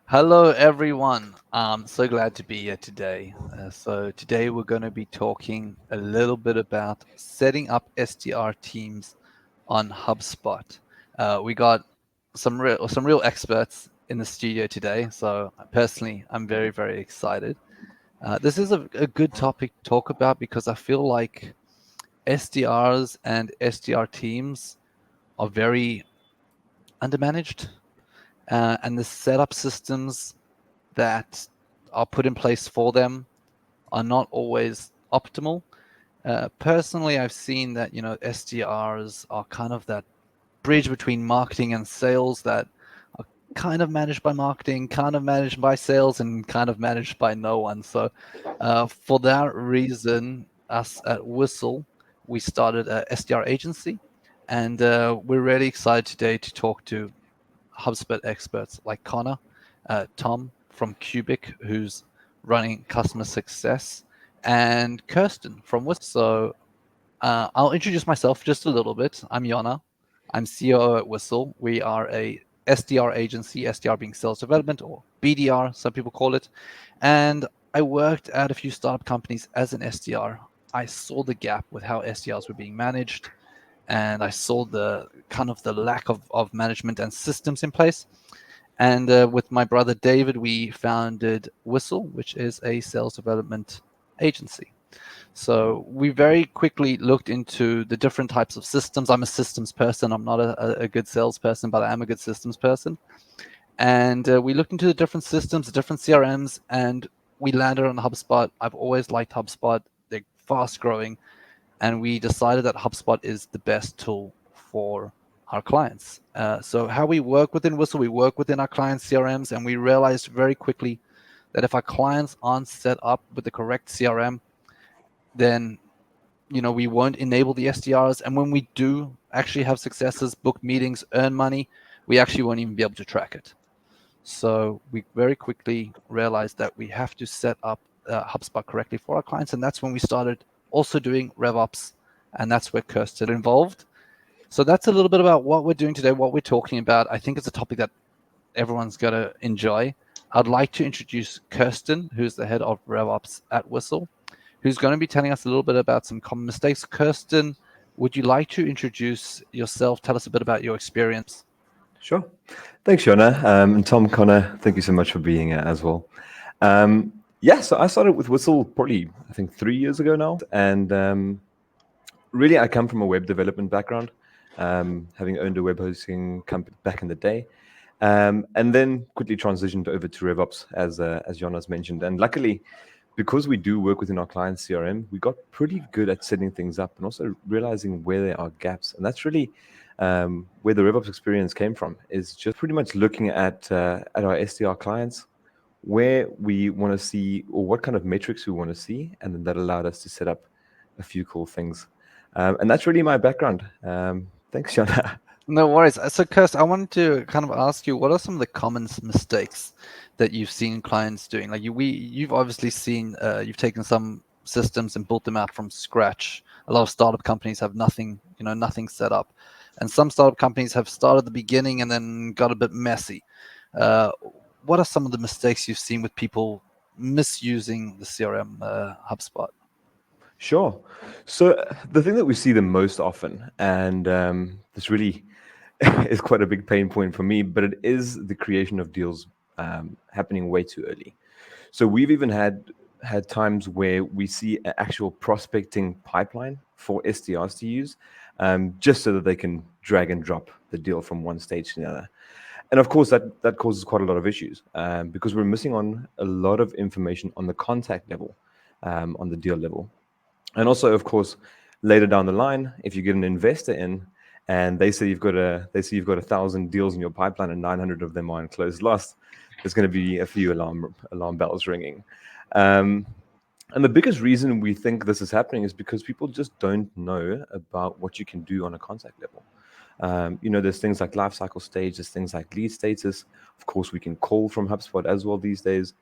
Hello, everyone. I'm so glad to be here today. So today we're going to be talking a little bit about setting up SDR teams on HubSpot. We got some real experts in the studio today. So personally, I'm very, very excited. This is a good topic to talk about because I feel like SDRs and SDR teams are very undermanaged, and the setup systems that are put in place for them are not always optimal. Personally, I've seen that SDRs are kind of that bridge between marketing and sales that are kind of managed by marketing, kind of managed by sales, and kind of managed by no one. So, for that reason, us at Whistle, we started a SDR agency, and we're really excited today to talk to HubSpot experts like Conor, Tom from qbiq, who's running customer success, and Kirsten from Whistle. So I'll introduce myself just a little bit. I'm Yonah. I'm COO at Whistle. We are a SDR agency, SDR being sales development, or BDR, some people call it. And I worked at a few startup companies as an SDR. I saw the gap with how SDRs were being managed, and I saw the kind of the lack of management and systems in place. And with my brother David, we founded Whistle, which is a sales development agency. So we very quickly looked into the different types of systems. I'm a systems person. I'm not a good salesperson, but I am a good systems person. And we looked into the different systems, the different CRMs, and we landed on HubSpot. I've always liked HubSpot. They're fast growing. And we decided that HubSpot is the best tool for our clients. So how we work within Whistle, we work within our clients' CRMs, and we realized very quickly that if our clients aren't set up with the correct CRM, then we won't enable the SDRs. And when we do actually have successes, book meetings, earn money, we actually won't even be able to track it. So we very quickly realized that we have to set up HubSpot correctly for our clients. And that's when we started also doing RevOps. And that's where Kirsten involved. So that's a little bit about what we're doing today, what we're talking about. I think it's a topic that everyone's going to enjoy. I'd like to introduce Kirsten, who's the head of RevOps at Whistle, who's going to be telling us a little bit about some common mistakes. Kirsten, would you like to introduce yourself? Tell us a bit about your experience. Sure. Thanks, Yonah. And Tom, Conor, thank you so much for being here as well. So I started with Whistle probably, I think, 3 years ago now. And really, I come from a web development background, having owned a web hosting company back in the day. And then quickly transitioned over to RevOps, as Yonah's mentioned. And luckily, because we do work within our client CRM, we got pretty good at setting things up and also realizing where there are gaps. And that's really where the RevOps experience came from, is just pretty much looking at our SDR clients, where we want to see or what kind of metrics we want to see. And then that allowed us to set up a few cool things. And that's really my background. Thanks, Yonah. No worries. So, Kirsten, I wanted to kind of ask you, what are some of the common mistakes that you've seen clients doing? Like you've obviously seen, you've taken some systems and built them out from scratch. A lot of startup companies have nothing set up, and some startup companies have started at the beginning and then got a bit messy. What are some of the mistakes you've seen with people misusing the CRM HubSpot? Sure. So the thing that we see the most often, and this really is quite a big pain point for me, but it is the creation of deals happening way too early. So we've even had times where we see an actual prospecting pipeline for SDRs to use, just so that they can drag and drop the deal from one stage to another. And of course, that causes quite a lot of issues because we're missing on a lot of information on the contact level, on the deal level. And also, of course, later down the line, if you get an investor in and they say you've got 1,000 deals in your pipeline and 900 of them are in closed lost, there's going to be a few alarm bells ringing. And the biggest reason we think this is happening is because people just don't know about what you can do on a contact level. There's things like lifecycle stage, there's things like lead status. Of course, we can call from HubSpot as well these days.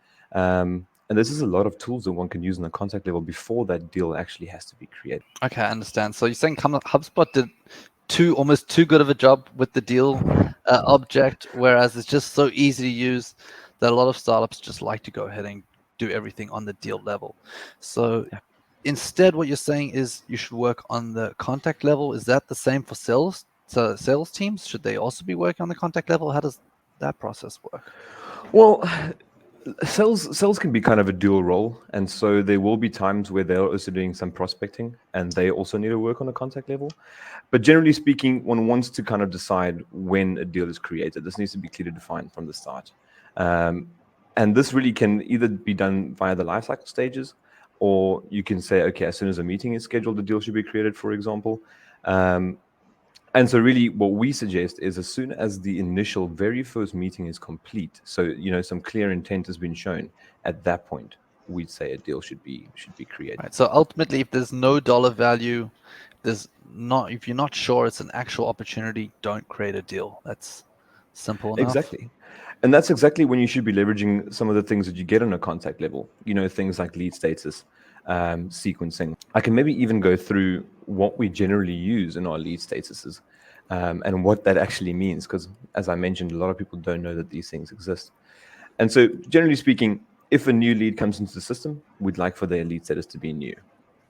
And this is a lot of tools that one can use on the contact level before that deal actually has to be created. Okay, I understand. So you're saying HubSpot did almost too good of a job with the deal object, whereas it's just so easy to use that a lot of startups just like to go ahead and do everything on the deal level. So Yeah. instead, what you're saying is you should work on the contact level. Is that the same for sales? So sales teams, should they also be working on the contact level? How does that process work? Well, sales can be kind of a dual role, and so there will be times where they're also doing some prospecting and they also need to work on a contact level. But generally speaking, one wants to kind of decide when a deal is created. This needs to be clearly defined from the start. Um, and this really can either be done via the lifecycle stages, or you can say, okay, as soon as a meeting is scheduled, the deal should be created, for example. Um, and so really what we suggest is as soon as the initial very first meeting is complete, so some clear intent has been shown, at that point we'd say a deal should be created. Right. So ultimately, if there's no dollar value, if you're not sure it's an actual opportunity, don't create a deal. That's simple enough. Exactly. And that's exactly when you should be leveraging some of the things that you get on a contact level, things like lead status, sequencing. I can maybe even go through what we generally use in our lead statuses, and what that actually means, because as I mentioned, a lot of people don't know that these things exist. And so generally speaking, if a new lead comes into the system, we'd like for their lead status to be new.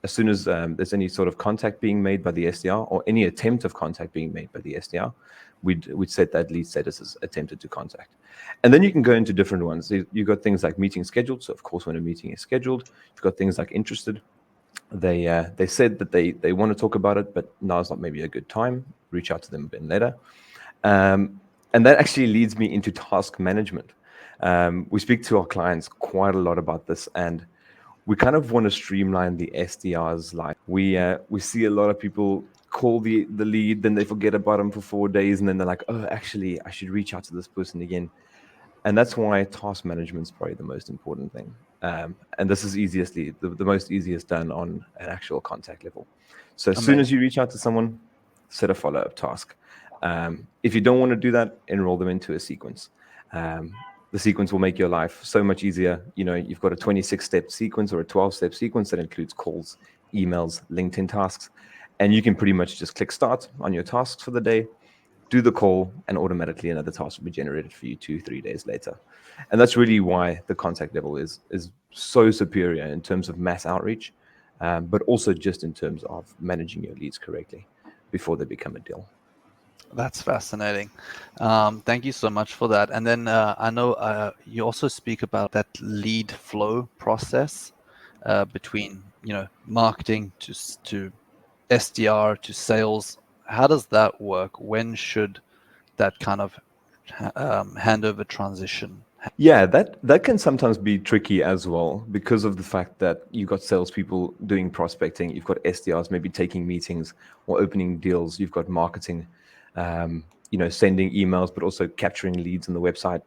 As soon as there's any sort of contact being made by the SDR or any attempt of contact being made by the SDR, we'd set that lead status as attempted to contact. And then you can go into different ones. You've got things like meeting scheduled. So of course, when a meeting is scheduled, you've got things like interested. They said that they want to talk about it, but now's not maybe a good time. Reach out to them a bit later. And that actually leads me into task management. We speak to our clients quite a lot about this, and we kind of want to streamline the SDR's life. We see a lot of people call the lead, then they forget about them for 4 days, and then they're like, oh, actually, I should reach out to this person again. And that's why task management is probably the most important thing. And this is the most easiest done on an actual contact level. So as soon as you reach out to someone, set a follow-up task. If you don't want to do that, enroll them into a sequence. The sequence will make your life so much easier. You've got a 26-step sequence or a 12-step sequence that includes calls, emails, LinkedIn tasks, and you can pretty much just click start on your tasks for the day, do the call, and automatically another task will be generated for you 2-3 days later. And that's really why the contact level is so superior in terms of mass outreach, but also just in terms of managing your leads correctly before they become a deal. That's fascinating. Thank you so much for that. And then I know you also speak about that lead flow process between marketing to SDR to sales. How does that work? When should that kind of handover transition? Yeah, that can sometimes be tricky as well because of the fact that you've got salespeople doing prospecting, you've got SDRs maybe taking meetings or opening deals, you've got marketing, sending emails, but also capturing leads on the website.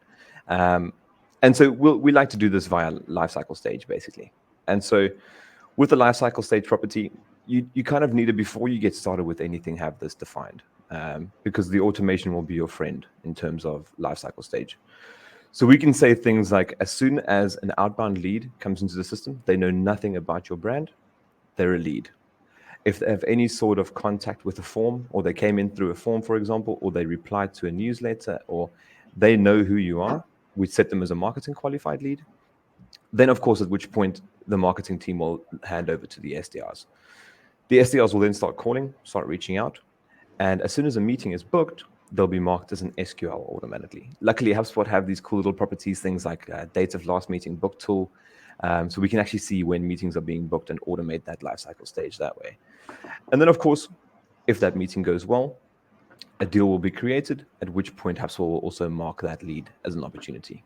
And so we like to do this via lifecycle stage, basically. And so with the lifecycle stage property, you kind of need to, before you get started with anything, have this defined, because the automation will be your friend in terms of lifecycle stage. So we can say things like, as soon as an outbound lead comes into the system, they know nothing about your brand, they're a lead. If they have any sort of contact with a form, or they came in through a form, for example, or they replied to a newsletter, or they know who you are, we set them as a marketing qualified lead. Then, of course, at which point the marketing team will hand over to the SDRs. The SDRs will then start calling, start reaching out. And as soon as a meeting is booked, they'll be marked as an SQL automatically. Luckily, HubSpot have these cool little properties, things like dates of last meeting book tool. So we can actually see when meetings are being booked and automate that lifecycle stage that way. And then, of course, if that meeting goes well, a deal will be created, at which point HubSpot will also mark that lead as an opportunity.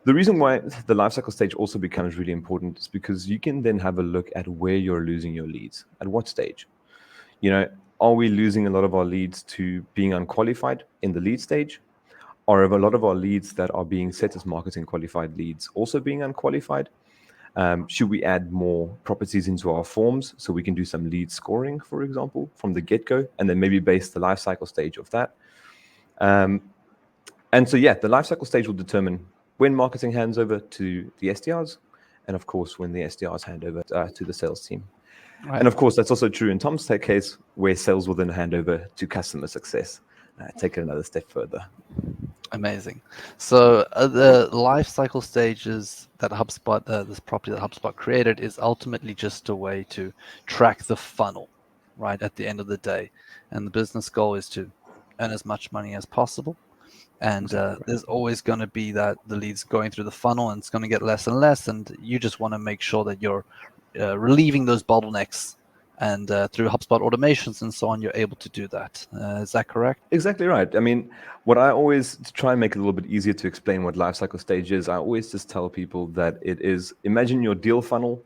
The reason why the lifecycle stage also becomes really important is because you can then have a look at where you're losing your leads, at what stage. Are we losing a lot of our leads to being unqualified in the lead stage? Or are a lot of our leads that are being set as marketing qualified leads also being unqualified? Should we add more properties into our forms so we can do some lead scoring, for example, from the get-go, and then maybe base the lifecycle stage of that? And so, the lifecycle stage will determine when marketing hands over to the SDRs, and of course, when the SDRs hand over to the sales team. Right. And of course, that's also true in Tom's case, where sales will then hand over to customer success, take it another step further. Amazing. So the life cycle stages that HubSpot, this property that HubSpot created, is ultimately just a way to track the funnel, right, at the end of the day. And the business goal is to earn as much money as possible. And Exactly right. there's always going to be that the leads going through the funnel, and it's going to get less and less. And you just want to make sure that you're relieving those bottlenecks. And through HubSpot automations and so on, you're able to do that. Is that correct? Exactly right. I mean, what I always to try and make it a little bit easier to explain what lifecycle stage is, I always just tell people that it is, imagine your deal funnel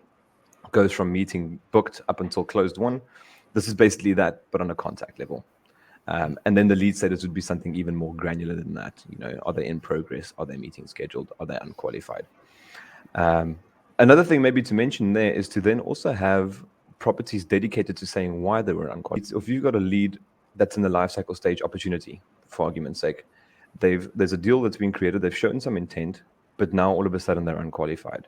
goes from meeting booked up until closed one. This is basically that, but on a contact level. And then the lead status would be something even more granular than that. You know, are they in progress? Are they meeting scheduled? Are they unqualified? Another thing maybe to mention there is to then also have properties dedicated to saying why they were unqualified. If you've got a lead that's in the lifecycle stage opportunity, for argument's sake, there's a deal that's been created, they've shown some intent, but now all of a sudden they're unqualified.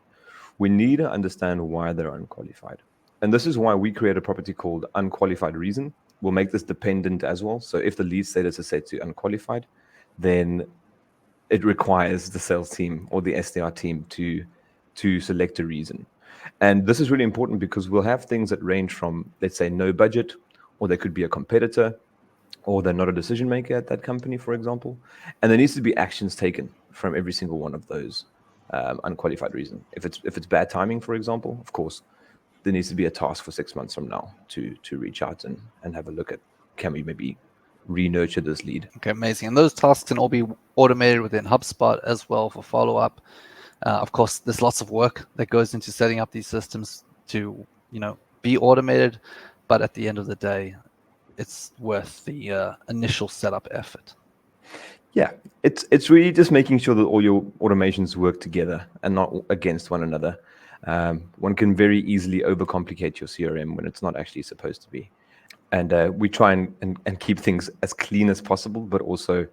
We need to understand why they're unqualified. And this is why we create a property called unqualified reason. We'll make this dependent as well. So if the lead status is set to unqualified, then it requires the sales team or the SDR team to select a reason. And this is really important because we'll have things that range from, let's say, no budget, or they could be a competitor, or they're not a decision maker at that company, for example. And there needs to be actions taken from every single one of those unqualified reasons. If it's bad timing, for example, of course, there needs to be a task for 6 months from now to reach out and have a look at, can we maybe re-nurture this lead. Okay, amazing. And those tasks can all be automated within HubSpot as well for follow-up. Of course, there's lots of work that goes into setting up these systems to, be automated, but at the end of the day, it's worth the initial setup effort. Yeah, it's really just making sure that all your automations work together and not against one another. One can very easily overcomplicate your CRM when it's not actually supposed to be. And we try and keep things as clean as possible, but also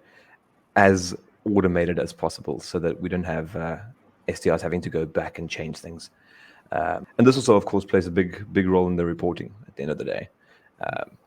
as automated as possible so that we don't have SDRs having to go back and change things. And this also, of course, plays a big role in the reporting at the end of the day.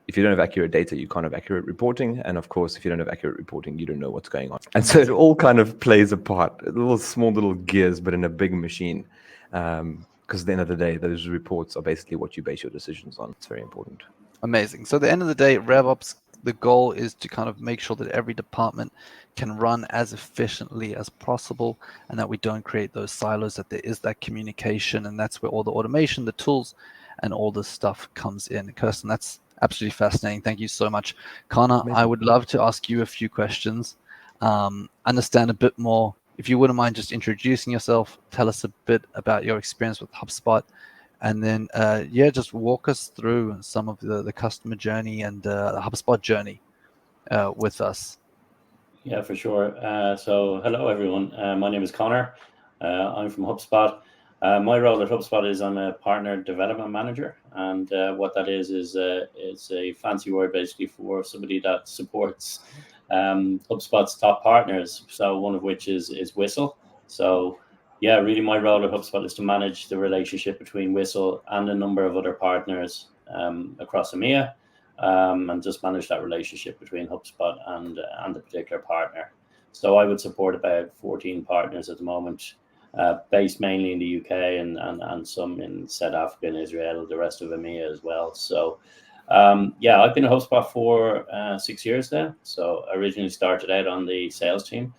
If you don't have accurate data, you can't have accurate reporting. And of course, if you don't have accurate reporting, you don't know what's going on. And so it all kind of plays a part, small little gears, but in a big machine. Because at the end of the day, those reports are basically what you base your decisions on. It's very important. Amazing. So at the end of the day, RevOps, the goal is to kind of make sure that every department can run as efficiently as possible and that we don't create those silos, that there is that communication, and that's where all the automation, the tools, and all this stuff comes in. Kirsten, that's absolutely fascinating. Thank you so much. Conor, Amazing. I would love to ask you a few questions, understand a bit more. If you wouldn't mind just introducing yourself, tell us a bit about your experience with HubSpot, and then, just walk us through some of the customer journey and the HubSpot journey with us. Yeah, for sure. So hello, everyone. My name is Conor. I'm from HubSpot. My role at HubSpot is I'm a partner development manager. And what that is it's a fancy word basically for somebody that supports HubSpot's top partners. So one of which is Whistle. So yeah, really my role at HubSpot is to manage the relationship between Whistle and a number of other partners across EMEA. And just manage that relationship between HubSpot and the particular partner. So I would support about 14 partners at the moment, based mainly in the UK and some in South Africa and Israel, the rest of EMEA as well. So I've been at HubSpot for 6 years now. So I originally started out on the sales team,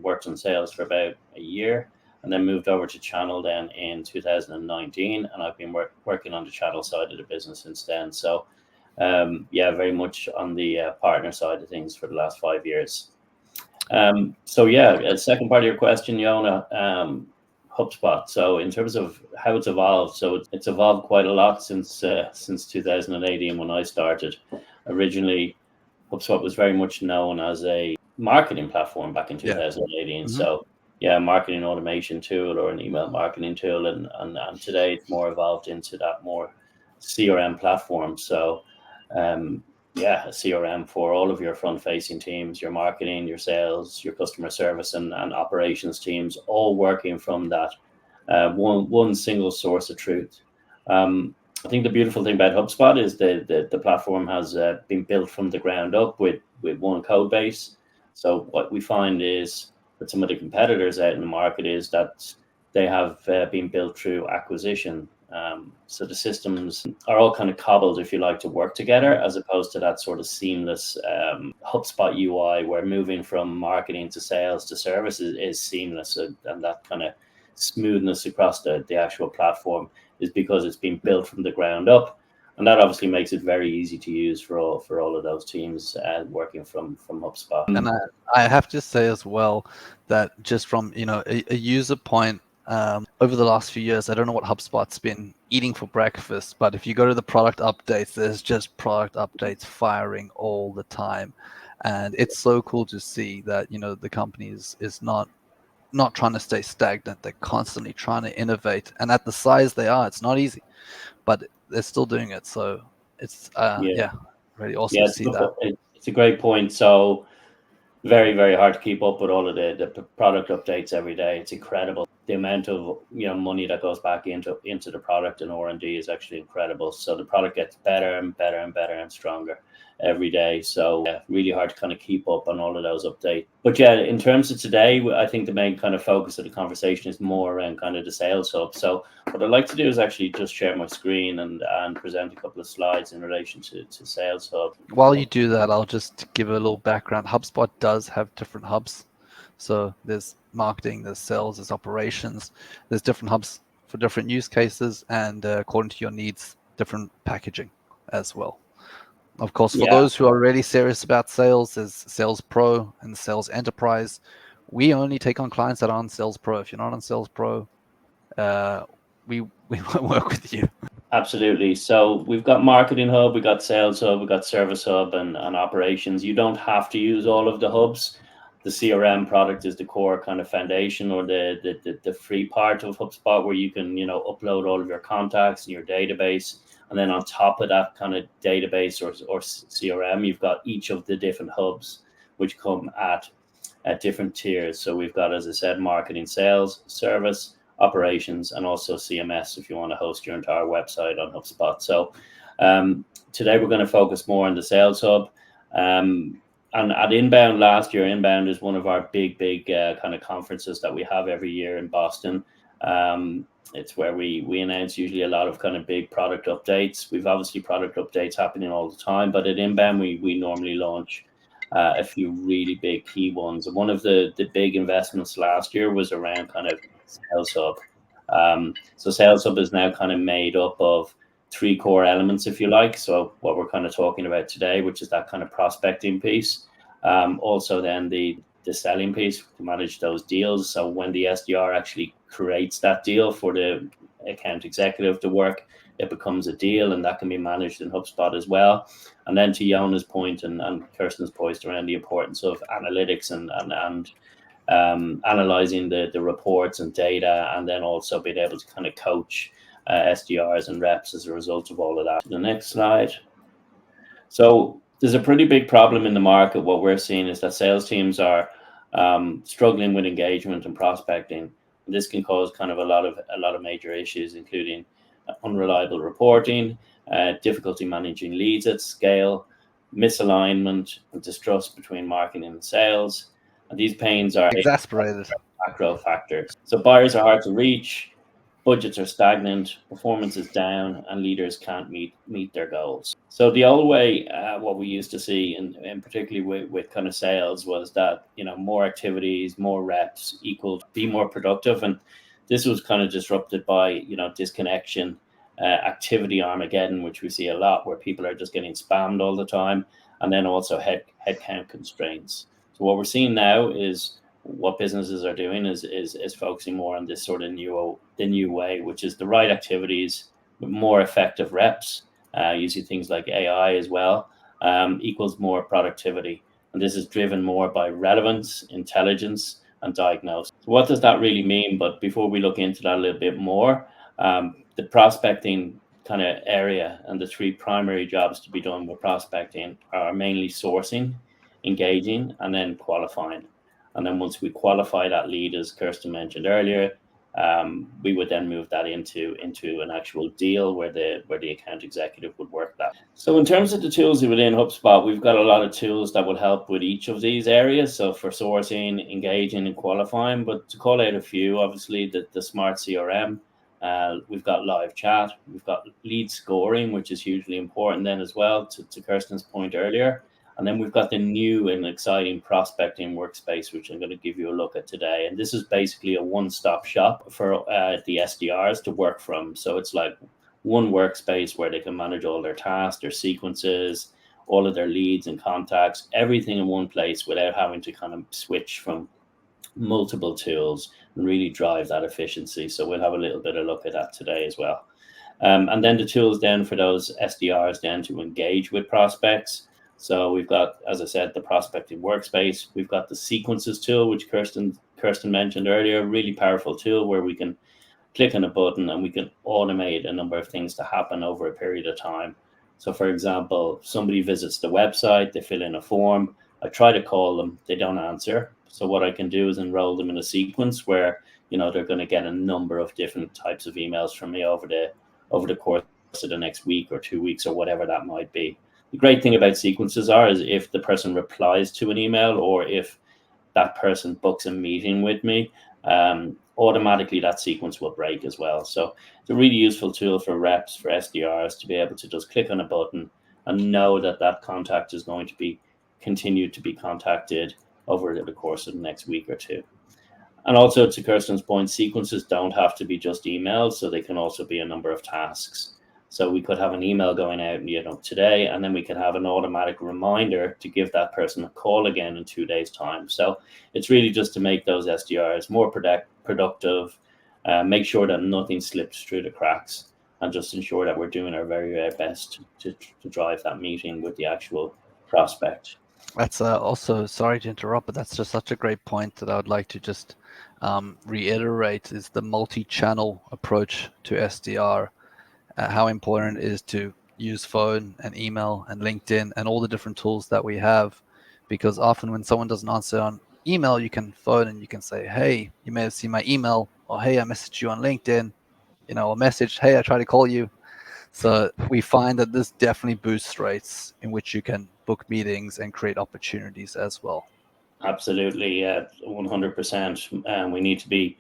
worked on sales for about a year, and then moved over to channel then in 2019. And I've been working on the channel side of the business since then. So very much on the partner side of things for the last 5 years. The second part of your question, Yonah, HubSpot. So in terms of how it's evolved, so it's evolved quite a lot since 2018 when I started. Originally, HubSpot was very much known as a marketing platform back in 2018. Mm-hmm. So marketing automation tool or an email marketing tool, and today it's more evolved into that more CRM platform. So a CRM for all of your front-facing teams, your marketing, your sales, your customer service, and operations teams, all working from that one single source of truth. I think the beautiful thing about HubSpot is the platform has been built from the ground up with one code base. So what we find is that some of the competitors out in the market is that they have been built through acquisition. So the systems are all kind of cobbled, if you like, to work together, as opposed to that sort of seamless HubSpot UI, where moving from marketing to sales to service is seamless, and that kind of smoothness across the actual platform is because it's been built from the ground up. And that obviously makes it very easy to use for all of those teams working from HubSpot. And I have to say as well that just from a user point, over the last few years, I don't know what HubSpot's been eating for breakfast, but if you go to the product updates, there's just product updates firing all the time, and it's so cool to see that the company is not trying to stay stagnant. They're constantly trying to innovate, and at the size they are, it's not easy, but they're still doing it. So it's really awesome to see that. It's a great point. So very, very hard to keep up with all of the product updates every day. It's incredible. The amount of money that goes back into the product and R&D is actually incredible. So the product gets better and better and better and stronger every day. So really hard to kind of keep up on all of those updates. But yeah, in terms of today, I think the main kind of focus of the conversation is more around kind of the sales hub. So what I'd like to do is actually just share my screen and present a couple of slides in relation to Sales Hub. While you do that, I'll just give a little background. HubSpot does have different hubs. So there's marketing, there's sales, there's operations. There's different hubs for different use cases, and according to your needs, different packaging as well. Of course, for those who are really serious about sales, there's Sales Pro and Sales Enterprise. We only take on clients that are on Sales Pro. If you're not on Sales Pro, we won't work with you. Absolutely. So we've got Marketing Hub, we've got Sales Hub, we've got Service Hub, and Operations. You don't have to use all of the hubs. The CRM product is the core kind of foundation, or the free part of HubSpot, where you can upload all of your contacts and your database. And then on top of that kind of database or CRM, you've got each of the different hubs, which come at different tiers. So we've got, as I said, marketing, sales, service, operations, and also CMS if you want to host your entire website on HubSpot. So today we're going to focus more on the Sales Hub. And at Inbound last year, Inbound is one of our big kind of conferences that we have every year in Boston. It's where we announce usually a lot of kind of big product updates. We've obviously product updates happening all the time, but at Inbound we normally launch a few really big key ones. And one of the big investments last year was around kind of Sales Hub. So Sales Hub is now kind of made up of 3 core elements, if you like. So what we're kind of talking about today, which is that kind of prospecting piece. Also then the selling piece to manage those deals. So when the SDR actually creates that deal for the account executive to work, it becomes a deal, and that can be managed in HubSpot as well. And then to Yonah's point and Kirsten's point around the importance of analytics and analyzing the reports and data, and then also being able to kind of coach SDRs and reps as a result of all of that. The next slide. So there's a pretty big problem in the market. What we're seeing is that sales teams are struggling with engagement and prospecting. And this can cause kind of a lot of major issues, including unreliable reporting, difficulty managing leads at scale, misalignment, and distrust between marketing and sales. And these pains are exasperated macro factors. So buyers are hard to reach, budgets are stagnant, performance is down, and leaders can't meet their goals. So the old way, what we used to see, and particularly with kind of sales, was that more activities, more reps equaled be more productive, and this was kind of disrupted by disconnection, activity Armageddon, which we see a lot, where people are just getting spammed all the time, and then also headcount constraints. So what we're seeing now is what businesses are doing is focusing more on this sort of new way, which is the right activities with more effective reps, using things like AI as well, equals more productivity. And this is driven more by relevance, intelligence, and diagnosis. So what does that really mean? But before we look into that a little bit more, the prospecting kind of area and the 3 primary jobs to be done with prospecting are mainly sourcing, engaging, and then qualifying. And then once we qualify that lead, as Kirsten mentioned earlier, we would then move that into an actual deal where the account executive would work that. So in terms of the tools within HubSpot, we've got a lot of tools that will help with each of these areas. So for sourcing, engaging, and qualifying, but to call out a few, obviously the smart CRM. We've got live chat, we've got lead scoring, which is hugely important then as well, to Kirsten's point earlier. And then we've got the new and exciting prospecting workspace, which I'm going to give you a look at today. And this is basically a one-stop shop for the SDRs to work from. So it's like one workspace where they can manage all their tasks, their sequences, all of their leads and contacts, everything in one place without having to kind of switch from multiple tools and really drive that efficiency. So we'll have a little bit of look at that today as well. And then the tools then for those SDRs then to engage with prospects. So we've got, as I said, the prospecting workspace. We've got the sequences tool, which Kirsten mentioned earlier, really powerful tool where we can click on a button and we can automate a number of things to happen over a period of time. So for example, somebody visits the website, they fill in a form, I try to call them, they don't answer. So what I can do is enroll them in a sequence where, they're going to get a number of different types of emails from me over the course of the next week or 2 weeks or whatever that might be. The great thing about sequences is if the person replies to an email or if that person books a meeting with me, automatically that sequence will break as well. So it's a really useful tool for reps, for SDRs to be able to just click on a button and know that contact is going to be continued to be contacted over the course of the next week or two. And also to Kirsten's point, sequences don't have to be just emails, so they can also be a number of tasks. So we could have an email going out, today, and then we can have an automatic reminder to give that person a call again in 2 days' time. So it's really just to make those SDRs more productive, make sure that nothing slips through the cracks, and just ensure that we're doing our very, very best to drive that meeting with the actual prospect. That's also, sorry to interrupt, but that's just such a great point that I would like to just reiterate is the multi-channel approach to SDR. How important it is to use phone and email and LinkedIn and all the different tools that we have, because often when someone doesn't answer on email, you can phone and you can say, hey, you may have seen my email, or hey, I messaged you on LinkedIn, a message, hey, I tried to call you. So we find that this definitely boosts rates in which you can book meetings and create opportunities as well. Absolutely, 100%. We need to be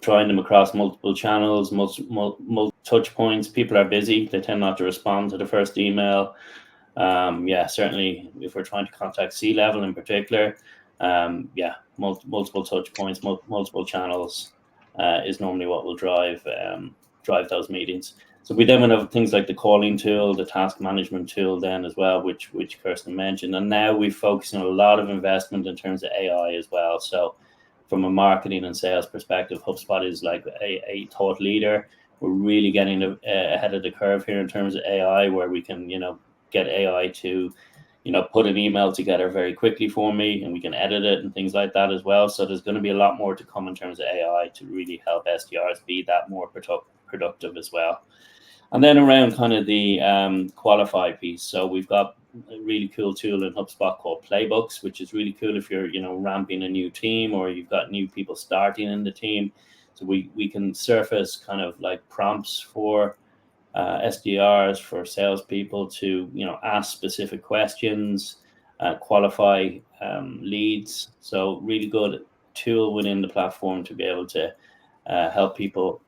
trying them across multiple channels, multiple touch points. People are busy. They tend not to respond to the first email. Certainly if we're trying to contact C-level in particular, multiple touch points, multiple channels is normally what will drive those meetings. So we then have things like the calling tool, the task management tool then as well, which Kirsten mentioned. And now we focus on a lot of investment in terms of AI as well. So from a marketing and sales perspective, HubSpot is like a thought leader. We're really getting ahead of the curve here in terms of AI, where we can, get AI to, put an email together very quickly for me, and we can edit it and things like that as well. So there's going to be a lot more to come in terms of AI to really help SDRs be that more productive as well. And then around kind of the qualify piece. So we've got a really cool tool in HubSpot called Playbooks, which is really cool if you're, ramping a new team or you've got new people starting in the team. So we can surface kind of like prompts for SDRs, for salespeople to, ask specific questions, qualify leads. So really good tool within the platform to be able to help people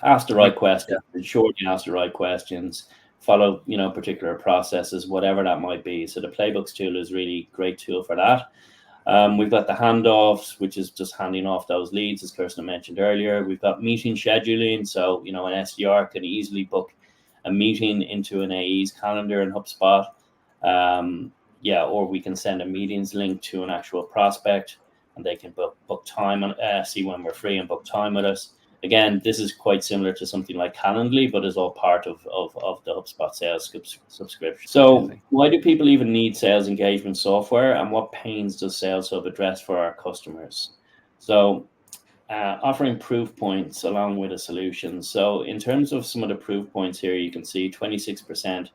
ask the right questions, ensure you ask the right questions, follow, particular processes, whatever that might be. So the Playbooks tool is really great tool for that. We've got the handoffs, which is just handing off those leads, as Kirsten mentioned earlier. We've got meeting scheduling. So, an SDR can easily book a meeting into an AE's calendar in HubSpot. Or we can send a meetings link to an actual prospect and they can book time and see when we're free and book time with us. Again, this is quite similar to something like Calendly, but is all part of the HubSpot sales subscription. So why do people even need sales engagement software, and what pains does Sales Hub address for our customers? So offering proof points along with a solution. So in terms of some of the proof points here, you can see 26%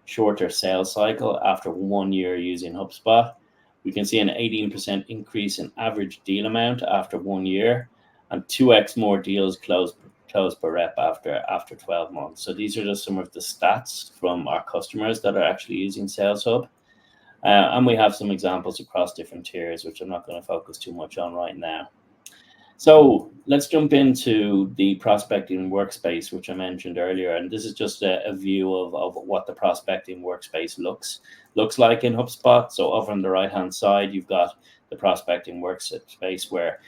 shorter sales cycle after 1 year using HubSpot. We can see an 18% increase in average deal amount after 1 year. and 2x more deals closed per rep after 12 months. So these are just some of the stats from our customers that are actually using Sales Hub. And we have some examples across different tiers, which I'm not going to focus too much on right now. So let's jump into the prospecting workspace, which I mentioned earlier. And this is just a view of what the prospecting workspace looks like in HubSpot. So over on the right-hand side, you've got the prospecting workspace where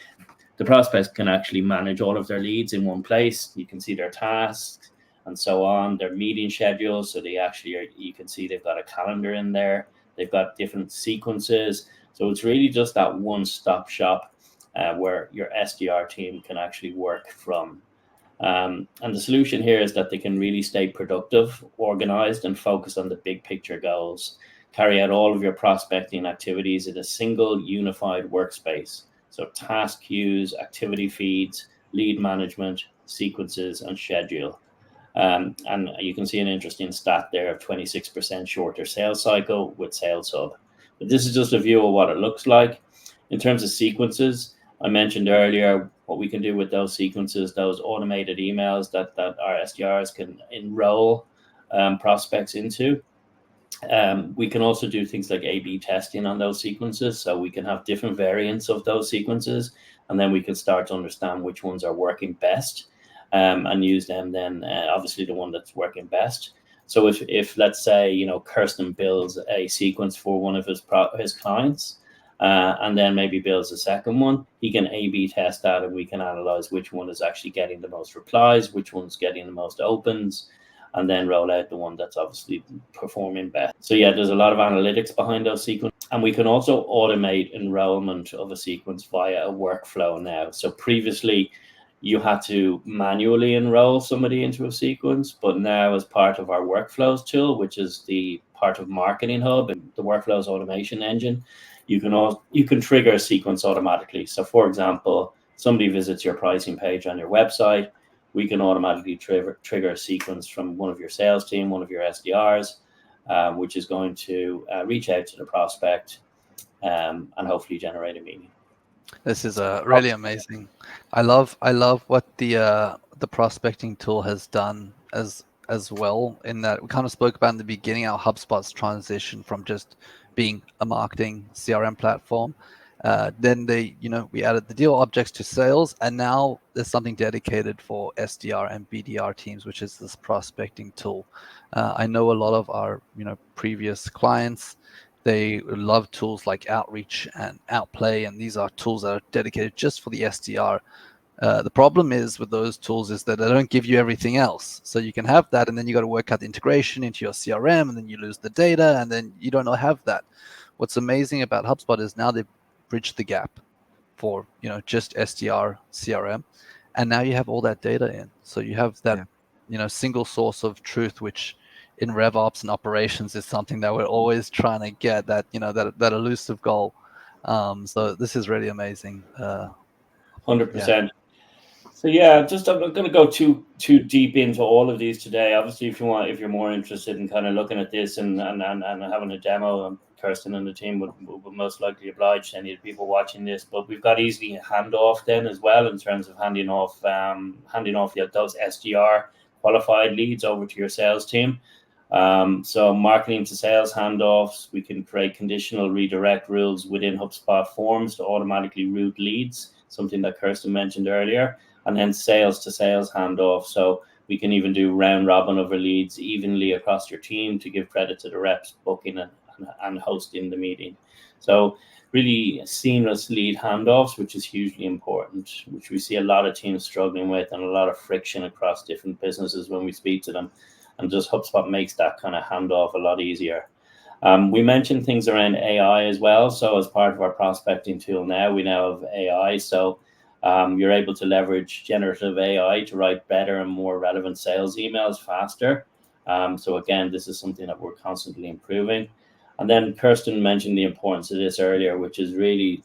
the prospects can actually manage all of their leads in one place. You can see their tasks and so on, their meeting schedules. So they actually you can see they've got a calendar in there. They've got different sequences. So it's really just that one-stop shop where your SDR team can actually work from. And the solution here is that they can really stay productive, organized, and focus on the big picture goals. Carry out all of your prospecting activities in a single unified workspace. So task queues, activity feeds, lead management, sequences, and schedule. And you can see an interesting stat there of 26% shorter sales cycle with Sales Hub. But this is just a view of what it looks like. In terms of sequences, I mentioned earlier what we can do with those sequences, those automated emails that our SDRs can enroll prospects into. We can also do things like A/B testing on those sequences. So we can have different variants of those sequences, and then we can start to understand which ones are working best and use them then, obviously the one that's working best. So if let's say, Kirsten builds a sequence for one of his clients, and then maybe builds a second one, he can A/B test that, and we can analyze which one is actually getting the most replies, which one's getting the most opens, and then roll out the one that's obviously performing best. So yeah, there's a lot of analytics behind those sequences. And we can also automate enrollment of a sequence via a workflow now. So previously, you had to manually enroll somebody into a sequence, but now as part of our workflows tool, which is the part of Marketing Hub and the workflows automation engine, you can trigger a sequence automatically. So for example, somebody visits your pricing page on your website, we can automatically trigger a sequence from one of your sales team, one of your SDRs, which is going to reach out to the prospect and hopefully generate a meeting. This is really amazing. I love what the prospecting tool has done as well, in that we kind of spoke about in the beginning how HubSpot's transition from just being a marketing CRM platform. Then we added the deal objects to sales, and now there's something dedicated for SDR and BDR teams, which is this prospecting tool. I know a lot of our previous clients, they love tools like Outreach and Outplay, and these are tools that are dedicated just for the SDR. The problem is with those tools is that they don't give you everything else. So you can have that, and then you got to work out the integration into your CRM, and then you lose the data, and then you don't have that. What's amazing about HubSpot is now they've bridged the gap for just SDR CRM, and now you have all that data in. So you have that single source of truth, which in RevOps and operations is something that we're always trying to get, that that elusive goal. So this is really amazing. 100%. So yeah, just I'm not going to go too deep into all of these today. Obviously, if you're more interested in kind of looking at this and having a demo, Kirsten and the team would most likely oblige to any of the people watching this. But we've got easily a handoff then as well, in terms of handing off those SDR qualified leads over to your sales team. So marketing to sales handoffs, we can create conditional redirect rules within HubSpot forms to automatically route leads, something that Kirsten mentioned earlier, and then sales to sales handoff. So we can even do round robin over leads evenly across your team to give credit to the reps booking and hosting the meeting. So really seamless lead handoffs, which is hugely important, which we see a lot of teams struggling with, and a lot of friction across different businesses when we speak to them. And just HubSpot makes that kind of handoff a lot easier. We mentioned things around AI as well. So as part of our prospecting tool now, we now have AI. So you're able to leverage generative AI to write better and more relevant sales emails faster. So again, this is something that we're constantly improving. And then Kirsten mentioned the importance of this earlier, which is really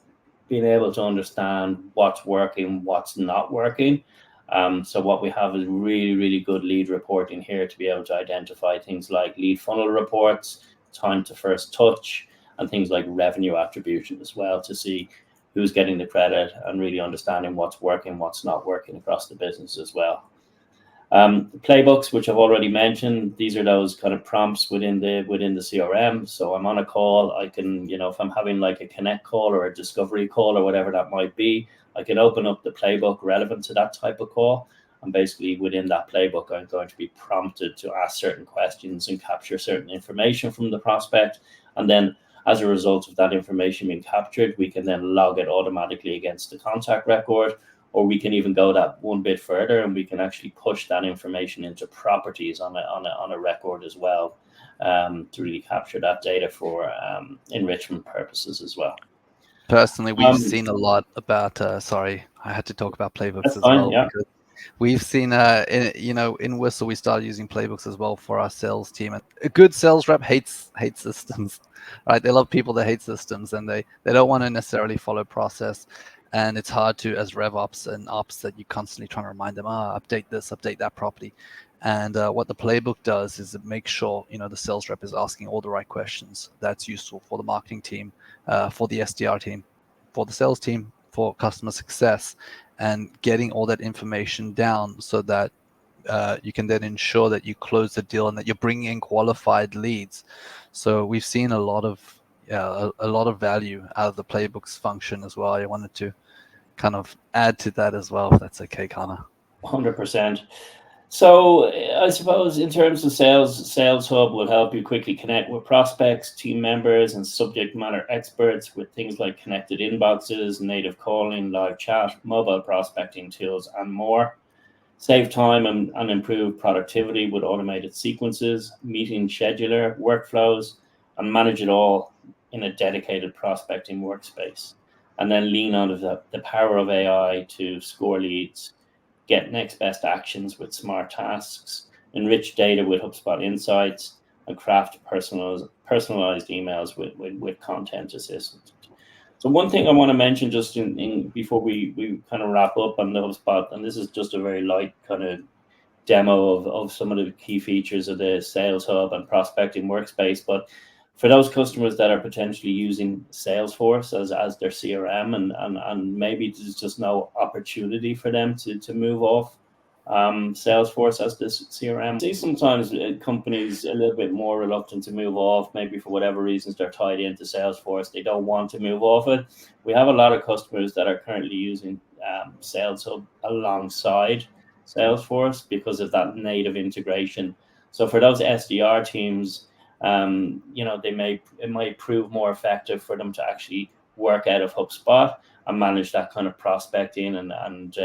being able to understand what's working, what's not working. So what we have is really, really good lead reporting here to be able to identify things like lead funnel reports, time to first touch, and things like revenue attribution as well, to see who's getting the credit, and really understanding what's working, what's not working across the business as well. Playbooks, which I've already mentioned, these are those kind of prompts within the CRM. So I'm on a call, I can, if I'm having like a connect call or a discovery call or whatever that might be, I can open up the playbook relevant to that type of call. And basically within that playbook, I'm going to be prompted to ask certain questions and capture certain information from the prospect. And then as a result of that information being captured, we can then log it automatically against the contact record. Or we can even go that one bit further, and we can actually push that information into properties on a record as well, to really capture that data for enrichment purposes as well. Personally, we've seen a lot about. Sorry, I had to talk about playbooks as well. Yeah. Because we've seen, in Whistle, we started using playbooks as well for our sales team. And a good sales rep hates systems, right? They love people that hate systems, and they don't want to necessarily follow process. And it's hard to, as RevOps and ops, that you constantly trying to remind them, update this, update that property. And what the playbook does is it makes sure, the sales rep is asking all the right questions. That's useful for the marketing team, for the SDR team, for the sales team, for customer success, and getting all that information down so that you can then ensure that you close the deal and that you're bringing in qualified leads. So we've seen a lot of value out of the playbooks function as well. I wanted to kind of add to that as well, if that's okay, Conor. 100%. So I suppose in terms of Sales Hub will help you quickly connect with prospects, team members, and subject matter experts with things like connected inboxes, native calling, live chat, mobile prospecting tools, and more. Save time and improve productivity with automated sequences, meeting scheduler, workflows, and manage it all in a dedicated prospecting workspace. And then lean on the power of AI to score leads, get next best actions with smart tasks, enrich data with HubSpot Insights, and craft personalized emails with Content Assistant. So one thing I want to mention just in before we kind of wrap up on the HubSpot, and this is just a very light kind of demo of some of the key features of the Sales Hub and Prospecting Workspace, but for those customers that are potentially using Salesforce as their CRM and maybe there's just no opportunity for them to move off Salesforce as this CRM. I see sometimes companies a little bit more reluctant to move off, maybe for whatever reasons they're tied into Salesforce, they don't want to move off it. We have a lot of customers that are currently using Sales Hub alongside Salesforce because of that native integration. So for those SDR teams, it might prove more effective for them to actually work out of HubSpot and manage that kind of prospecting and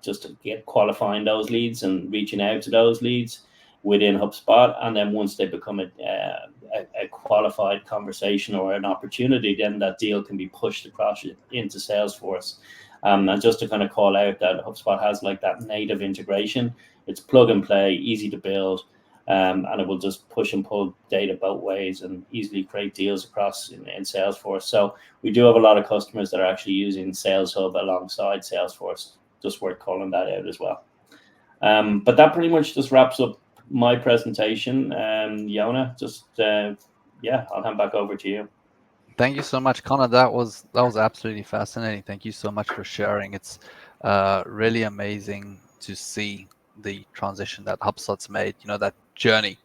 just to get qualifying those leads and reaching out to those leads within HubSpot. And then once they become a qualified conversation or an opportunity, then that deal can be pushed across into Salesforce. And just to kind of call out that HubSpot has like that native integration. It's plug and play, easy to build. And it will just push and pull data both ways and easily create deals across in Salesforce. So we do have a lot of customers that are actually using Sales Hub alongside Salesforce. Just worth calling that out as well. But that pretty much just wraps up my presentation. Yonah, I'll hand back over to you. Thank you so much, Conor. That was absolutely fascinating. Thank you so much for sharing. It's really amazing to see the transition that HubSpot's made, that journey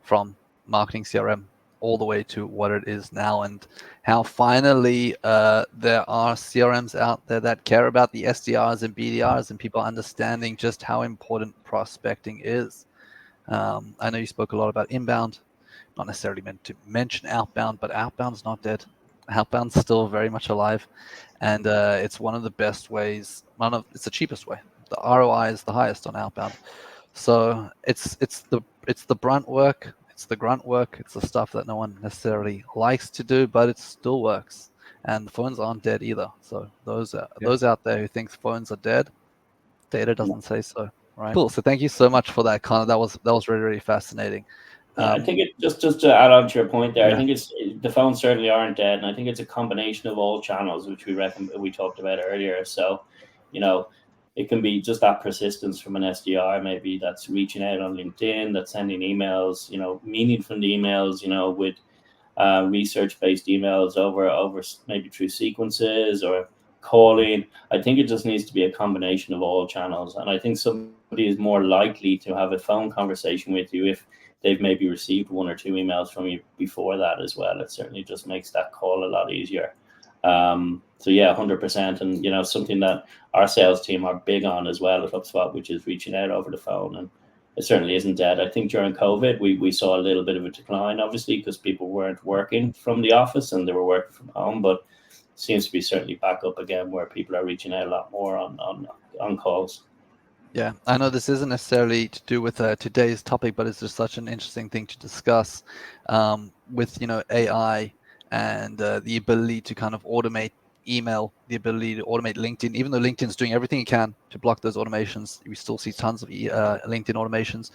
from marketing CRM all the way to what it is now, and how finally there are CRMs out there that care about the SDRs and BDRs and people understanding just how important prospecting is. I know you spoke a lot about inbound, not necessarily meant to mention outbound, but outbound's not dead. Outbound's still very much alive, and it's one of the best ways. It's the cheapest way. The ROI is the highest on outbound. So it's the brunt work, it's the grunt work, it's the stuff that no one necessarily likes to do, but it still works. And the phones aren't dead either. So those out there who think phones are dead, data doesn't say so, right? Cool. So thank you so much for that, Conor. That was really, really fascinating. I think it just to add on to your point there, I think the phones certainly aren't dead, and I think it's a combination of all channels, which we talked about earlier. So, it can be just that persistence from an SDR, maybe that's reaching out on LinkedIn, that's sending emails, meaning from the emails, with research-based emails over maybe through sequences or calling. I think it just needs to be a combination of all channels. And I think somebody is more likely to have a phone conversation with you if they've maybe received 1 or 2 emails from you before that as well. It certainly just makes that call a lot easier. So yeah, 100%. And, something that our sales team are big on as well at HubSpot, which is reaching out over the phone. And it certainly isn't dead. I think during COVID, we saw a little bit of a decline, obviously, because people weren't working from the office and they were working from home. But it seems to be certainly back up again where people are reaching out a lot more on calls. Yeah, I know this isn't necessarily to do with today's topic, but it's just such an interesting thing to discuss with, AI and the ability to kind of automate email, the ability to automate LinkedIn. Even though LinkedIn's doing everything it can to block those automations, we still see tons of LinkedIn automations.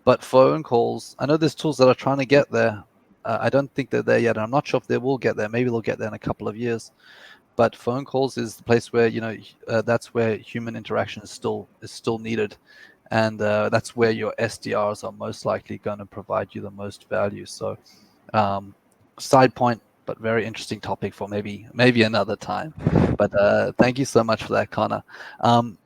But phone calls, I know there's tools that are trying to get there. I don't think they're there yet. I'm not sure if they will get there. Maybe they'll get there in a couple of years. But phone calls is the place where that's where human interaction is still needed, and that's where your SDRs are most likely going to provide you the most value. So, side point, but very interesting topic for maybe another time. But thank you so much for that, Conor. Tom,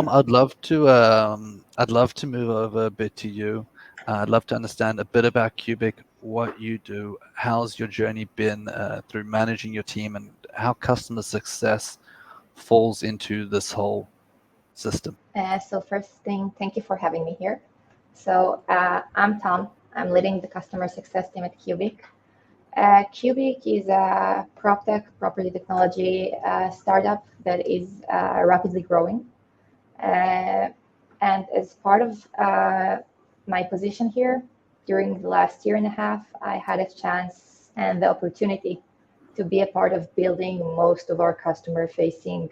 I'd love to move over a bit to you. I'd love to understand a bit about qbiq, what you do, how's your journey been through managing your team, and how customer success falls into this whole system. So first thing, thank you for having me here. So I'm Tom. I'm leading the customer success team at qbiq. qbiq is a PropTech, property technology startup that is rapidly growing. And as part of my position here, during the last year and a half, I had a chance and the opportunity to be a part of building most of our customer-facing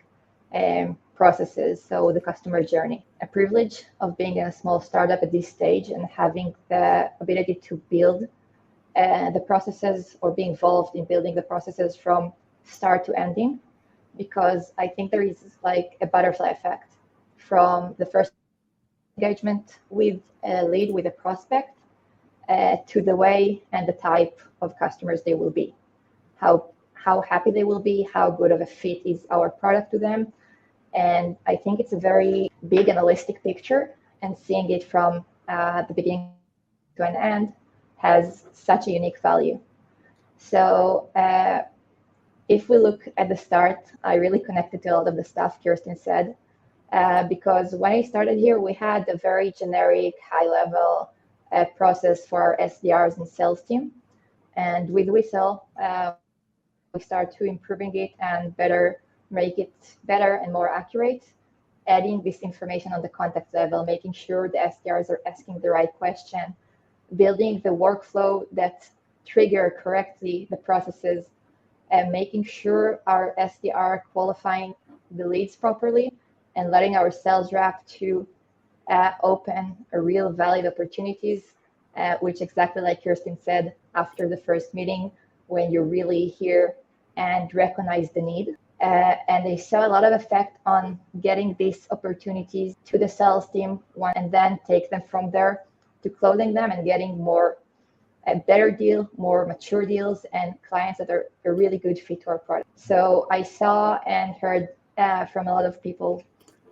processes, so the customer journey. A privilege of being in a small startup at this stage and having the ability to build the processes or be involved in building the processes from start to ending, because I think there is like a butterfly effect from the first engagement with a lead, with a prospect, to the way and the type of customers they will be, how happy they will be, how good of a fit is our product to them. And I think it's a very big and holistic picture, and seeing it from the beginning to an end has such a unique value. So if we look at the start, I really connected to a lot of the stuff Kirsten said, because when I started here, we had a very generic, high-level process for our SDRs and sales team. And with Whistle, we start to improving it and make it better and more accurate, adding this information on the contact level, making sure the SDRs are asking the right question, building the workflow that trigger correctly the processes, and making sure our SDR are qualifying the leads properly, and letting our sales rep to open a real valid opportunities, which exactly like Kirsten said, after the first meeting, when you really hear and recognize the need. And they saw a lot of effect on getting these opportunities to the sales team, and then take them from there to closing them and getting a better deal, more mature deals, and clients that are a really good fit to our product. So I saw and heard from a lot of people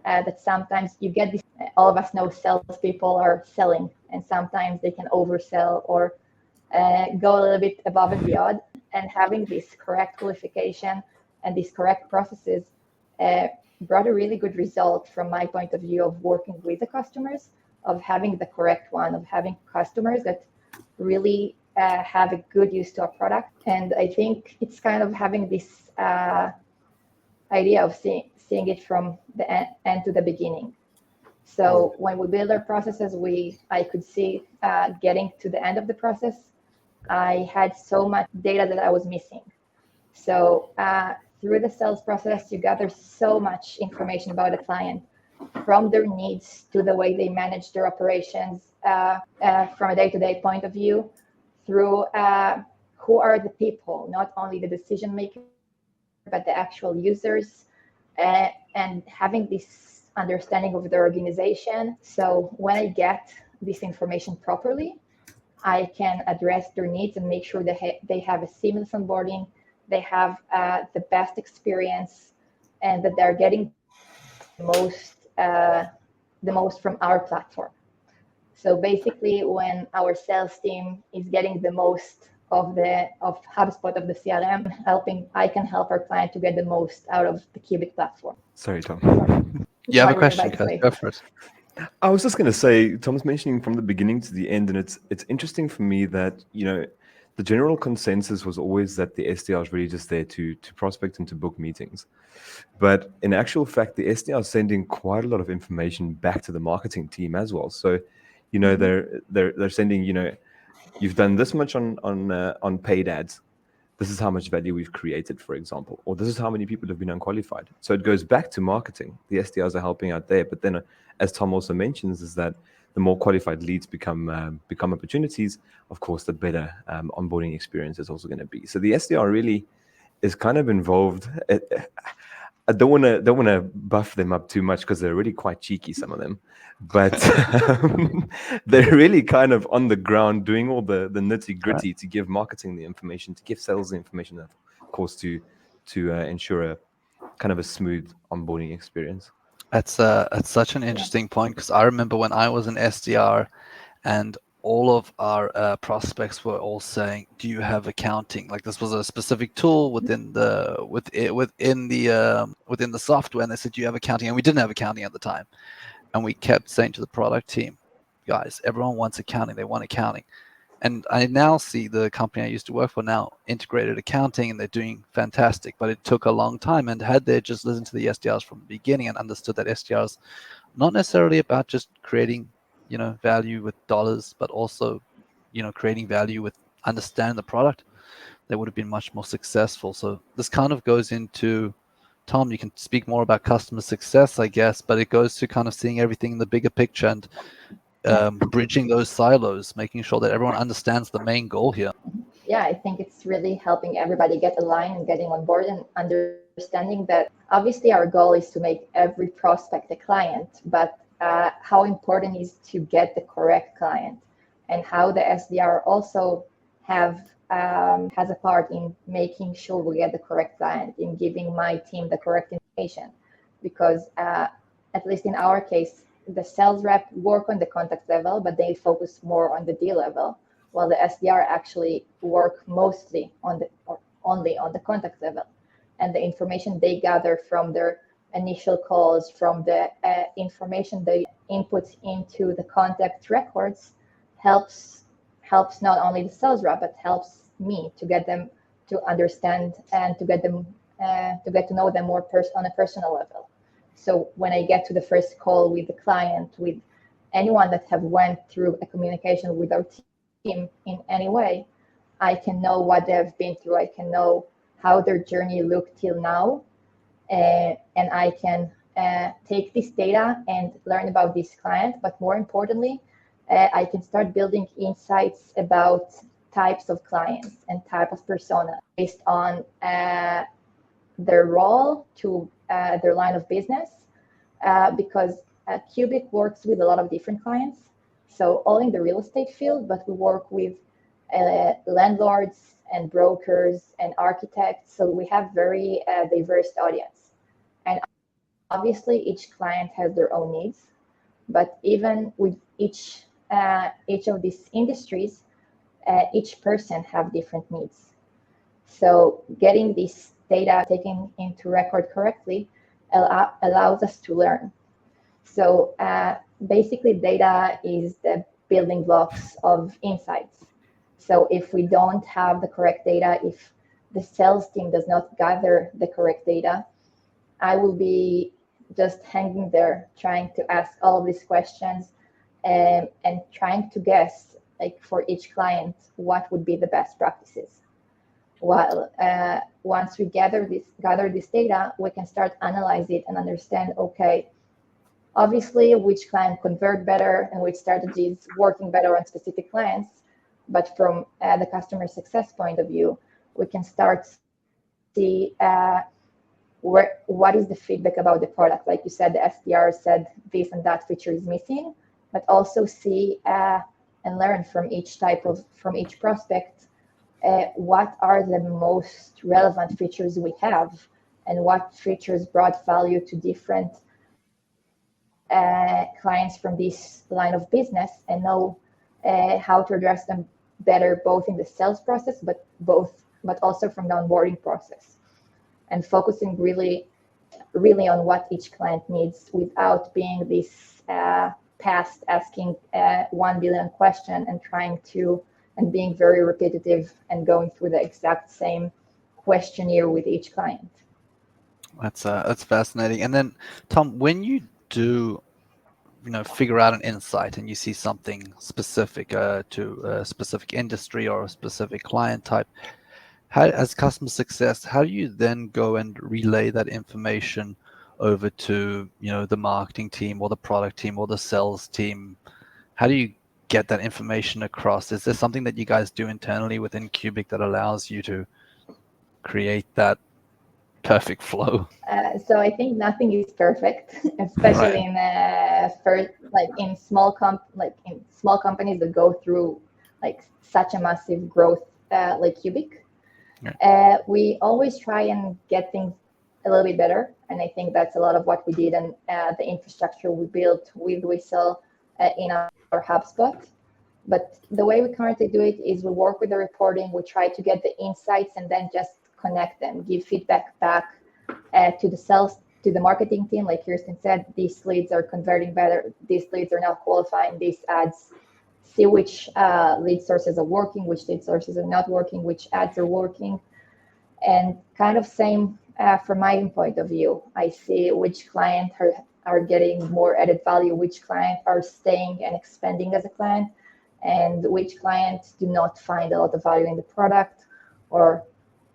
that sometimes you get this, all of us know salespeople are selling, and sometimes they can oversell or go a little bit above and beyond. And having this correct qualification and these correct processes brought a really good result from my point of view of working with the customers, of having the correct one, of having customers that really have a good use to our product. And I think it's kind of having this idea of seeing it from the end to the beginning. So when we build our processes, I could see getting to the end of the process, I had so much data that I was missing. So through the sales process, you gather so much information about a client, from their needs to the way they manage their operations, from a day-to-day point of view, through who are the people, not only the decision maker, but the actual users, and having this understanding of their organization. So when I get this information properly, I can address their needs and make sure they have a seamless onboarding, they have the best experience, and that they're getting the most from our platform. So basically, when our sales team is getting the most of HubSpot, of the CRM, I can help our client to get the most out of the qbiq platform. Sorry, Tom. You have a Sorry, question, Rebecca, Kirsten? Go for it. I was just going to say, Tom's mentioning from the beginning to the end, and it's interesting for me that, the general consensus was always that the SDR is really just there to prospect and to book meetings. But in actual fact, the SDR is sending quite a lot of information back to the marketing team as well. So, they're sending, you've done this much on paid ads. This is how much value we've created, for example, or this is how many people have been unqualified. So it goes back to marketing. The SDRs are helping out there. But then, as Tom also mentions, is that the more qualified leads become opportunities, of course, the better onboarding experience is also going to be. So the SDR really is kind of involved. I don't want to buff them up too much because they're really quite cheeky, some of them, but they're really kind of on the ground doing all the nitty gritty to give marketing the information, to give sales the information, of course, to ensure a kind of a smooth onboarding experience. That's such an interesting point, because I remember when I was an SDR and all of our prospects were all saying, "Do you have accounting?" Like, this was a specific tool within the software, and they said, "Do you have accounting?" And we didn't have accounting at the time, and we kept saying to the product team, "Guys, everyone wants accounting. They want accounting." And I now see the company I used to work for now integrated accounting, and they're doing fantastic. But it took a long time. And had they just listened to the SDRs from the beginning and understood that SDRs not necessarily about just creating value with dollars, but also creating value with understanding the product, they would have been much more successful. So this kind of goes into, Tom, you can speak more about customer success, I guess, but it goes to kind of seeing everything in the bigger picture and bridging those silos, making sure that everyone understands the main goal here. Yeah, I think it's really helping everybody get aligned and getting on board and understanding that obviously our goal is to make every prospect a client, but how important is to get the correct client, and how the SDR also has a part in making sure we get the correct client, in giving my team the correct information. Because at least in our case, the sales rep work on the contact level, but they focus more on the deal level, while the SDR actually work mostly only on the contact level. And the information they gather from their initial calls, from the information they input into the contact records, helps not only the sales rep, but helps me to get them to understand and to get to know them more on a personal level. So when I get to the first call with the client, with anyone that have went through a communication with our team in any way, I can know what they've been through. I can know how their journey looked till now, and I can take this data and learn about this client. But more importantly, I can start building insights about types of clients and type of persona based on their role to their line of business, because qbiq works with a lot of different clients. So all in the real estate field, but we work with landlords and brokers and architects. So we have very diverse audience. And obviously each client has their own needs, but even with each of these industries, each person have different needs. So getting this data taken into record correctly allows us to learn. So basically data is the building blocks of insights. So if we don't have the correct data, if the sales team does not gather the correct data, I will be just hanging there trying to ask all of these questions and trying to guess, like, for each client, what would be the best practices. While once we gather this data, we can start analyze it and understand, okay, obviously which client convert better and which strategies working better on specific clients. But from the customer success point of view, we can start see what is the feedback about the product. Like you said, the SDR said this and that feature is missing, but also see and learn from each prospect what are the most relevant features we have and what features brought value to different clients from this line of business, and know how to address them better, both in the sales process, but also from the onboarding process, and focusing really on what each client needs without being this past asking 1 billion question and being very repetitive and going through the exact same questionnaire with each client. That's fascinating. And then, Tom, when you do figure out an insight and you see something specific to a specific industry or a specific client type, as customer success, how do you then go and relay that information over to the marketing team or the product team or the sales team? How do you get that information across? Is there something that you guys do internally within qbiq that allows you to create that perfect flow? So I think nothing is perfect, especially in small companies that go through such a massive growth like qbiq. Yeah. We always try and get things a little bit better, and I think that's a lot of what we did, and the infrastructure we built with Whistle in our Hubspot. But the way we currently do it is we work with the reporting, we try to get the insights and then just connect them, give feedback back to the marketing team. Like Kirsten said, these leads are converting better, these leads are now qualifying these ads, see which lead sources are working, which lead sources are not working, which ads are working. And kind of same from my point of view, I see which client are getting more added value, which client are staying and expanding as a client, and which clients do not find a lot of value in the product or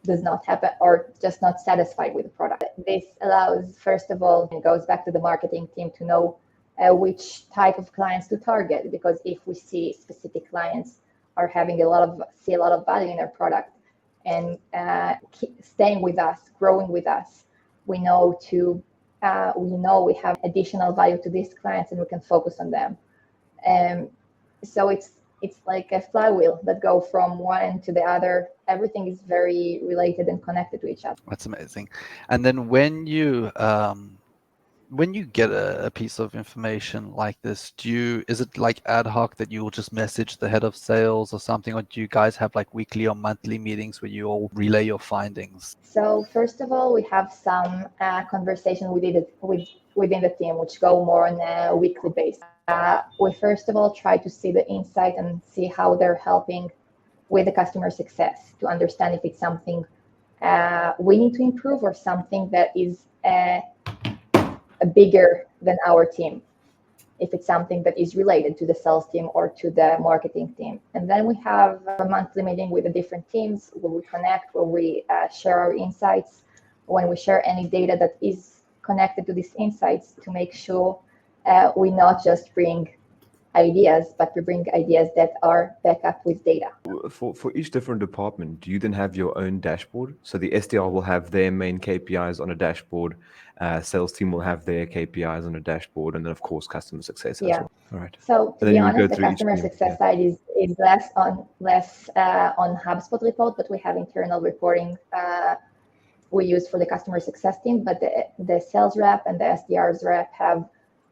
does not happen or just not satisfied with the product. This allows, first of all, it goes back to the marketing team to know which type of clients to target, because if we see specific clients are having a lot of value in their product and staying with us, growing with us, we know we have additional value to these clients and we can focus on them. So it's like a flywheel that go from one end to the other. Everything is very related and connected to each other. That's amazing. And then when you get a piece of information like this, is it like ad hoc that you will just message the head of sales or something, or do you guys have like weekly or monthly meetings where you all relay your findings? So first of all, we have some conversation within the team, which go more on a weekly basis. We first of all try to see the insight and see how they're helping with the customer success, to understand if it's something we need to improve or something that is bigger than our team, if it's something that is related to the sales team or to the marketing team. And then we have a monthly meeting with the different teams where we connect, where we share our insights, when we share any data that is connected to these insights, to make sure we not just bring ideas, but we bring ideas that are backed up with data. For each different department, do you then have your own dashboard? So the SDR will have their main KPIs on a dashboard, sales team will have their KPIs on a dashboard, and then of course customer success as well. All right. So to be honest, the customer success side is less on HubSpot report, but we have internal reporting we use for the customer success team. But the sales rep and the SDRs rep have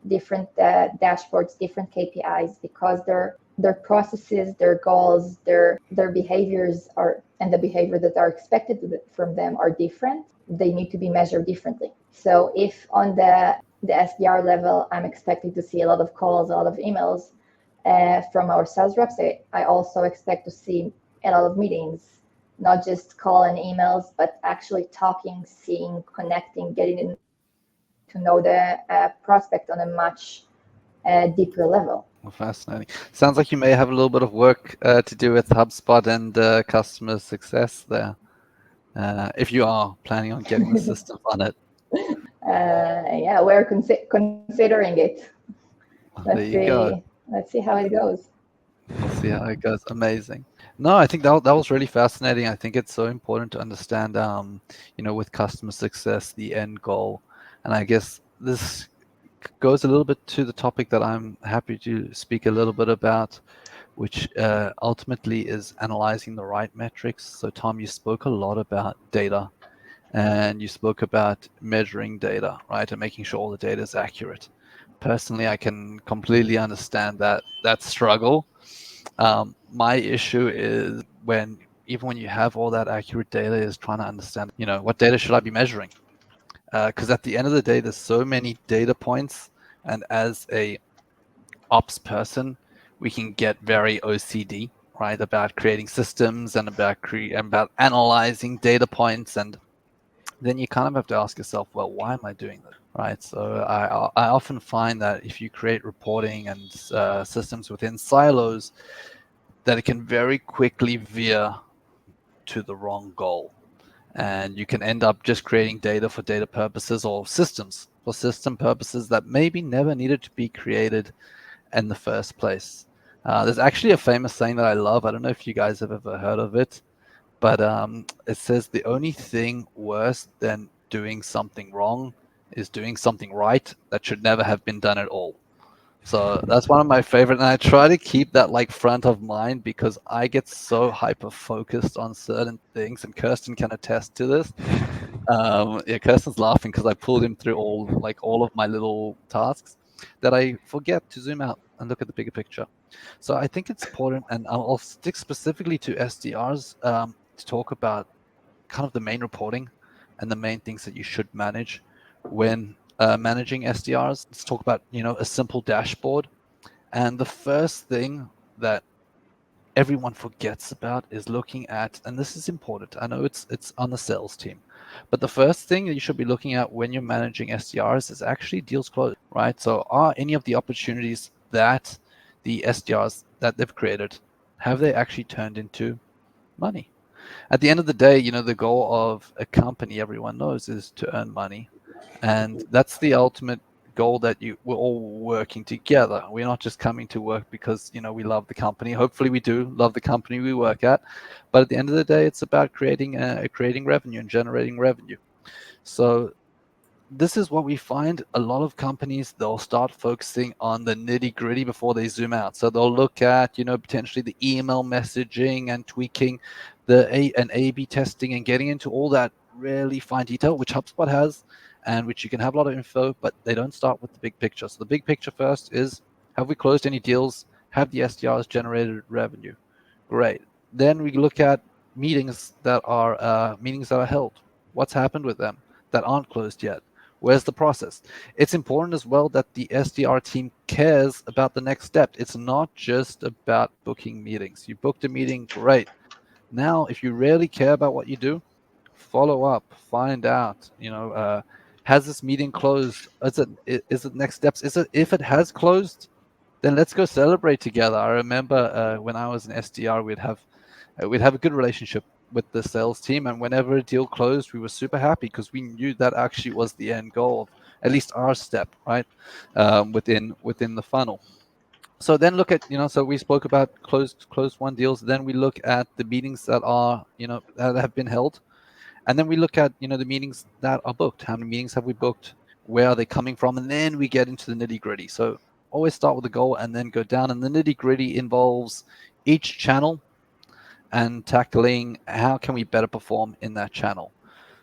different dashboards, different KPIs, because their processes, their goals, their behaviors and the behavior that are expected from them are different. They need to be measured differently. So if on the SDR level, I'm expecting to see a lot of calls, a lot of emails from our sales reps, I also expect to see a lot of meetings, not just call and emails, but actually talking, seeing, connecting, getting to know the prospect on a much deeper level. Well, fascinating. Sounds like you may have a little bit of work to do with HubSpot and customer success there, if you are planning on getting the system on it. Yeah, we're considering it. Let's see how it goes. Let's see how it goes. Amazing. No, I think that was really fascinating. I think it's so important to understand, with customer success, the end goal. And I guess this goes a little bit to the topic that I'm happy to speak a little bit about, which ultimately is analyzing the right metrics. So Tom, you spoke a lot about data, and you spoke about measuring data, right, and making sure all the data is accurate. Personally, I can completely understand that struggle. My issue is even when you have all that accurate data, is trying to understand, what data should I be measuring? Because at the end of the day, there's so many data points, and as a ops person, we can get very OCD, right, about creating systems and about analyzing data points, and then you kind of have to ask yourself, well, why am I doing this, right? So I often find that if you create reporting and systems within silos, that it can very quickly veer to the wrong goal. And you can end up just creating data for data purposes, or systems for system purposes that maybe never needed to be created in the first place. There's actually a famous saying that I love. I don't know if you guys have ever heard of it, but it says the only thing worse than doing something wrong is doing something right that should never have been done at all. So that's one of my favorite, and I try to keep that like front of mind, because I get so hyper focused on certain things, and Kirsten can attest to this. Yeah, Kirsten's laughing because I pulled him through all of my little tasks, that I forget to zoom out and look at the bigger picture. So I think it's important, and I'll stick specifically to SDRs to talk about kind of the main reporting and the main things that you should manage when managing SDRs. Let's talk about, a simple dashboard. And the first thing that everyone forgets about is looking at, and this is important, I know it's on the sales team, but the first thing that you should be looking at when you're managing SDRs is actually deals closed, right? So are any of the opportunities that the SDRs that they've created, have they actually turned into money? At the end of the day, the goal of a company, everyone knows, is to earn money. And that's the ultimate goal, that we're all working together. We're not just coming to work because, we love the company. Hopefully we do love the company we work at. But at the end of the day, it's about creating revenue and generating revenue. So this is what we find. A lot of companies, they'll start focusing on the nitty gritty before they zoom out. So they'll look at, potentially the email messaging and tweaking and A/B testing and getting into all that really fine detail, which HubSpot has, and which you can have a lot of info, but they don't start with the big picture. So the big picture first is, have we closed any deals? Have the SDRs generated revenue? Great. Then we look at meetings that are held. What's happened with them that aren't closed yet? Where's the process? It's important as well that the SDR team cares about the next step. It's not just about booking meetings. You booked a meeting, great. Now, if you really care about what you do, follow up, find out, has this meeting closed? Is it next steps? If it has closed, then let's go celebrate together. I remember when I was an SDR, we'd have a good relationship with the sales team, and whenever a deal closed, we were super happy because we knew that actually was the end goal of at least our step, right, within the funnel. So then look at, so we spoke about closed won deals. Then we look at the meetings that are, that have been held. And then we look at, the meetings that are booked. How many meetings have we booked? Where are they coming from? And then we get into the nitty gritty. So always start with the goal and then go down. And the nitty gritty involves each channel and tackling how can we better perform in that channel.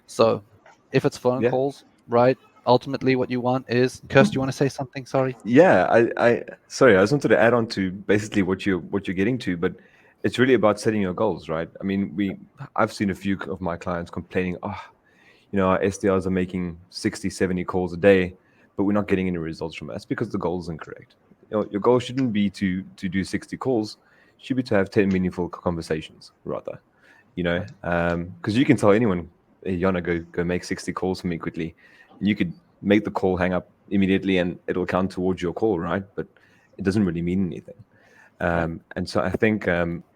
So if it's phone calls, right? Ultimately, what you want is, Kirsten, you want to say something? Sorry. Yeah, sorry, I just wanted to add on to basically what you're getting to, but it's really about setting your goals, right? I mean, I've seen a few of my clients complaining, our SDRs are making 60, 70 calls a day, but we're not getting any results from it. That's because the goal is incorrect. Your goal shouldn't be to do 60 calls, it should be to have 10 meaningful conversations rather, because you can tell anyone, hey, Yonah, go make 60 calls for me quickly, and you could make the call, hang up immediately, and it'll count towards your call, right? But it doesn't really mean anything. And so I think,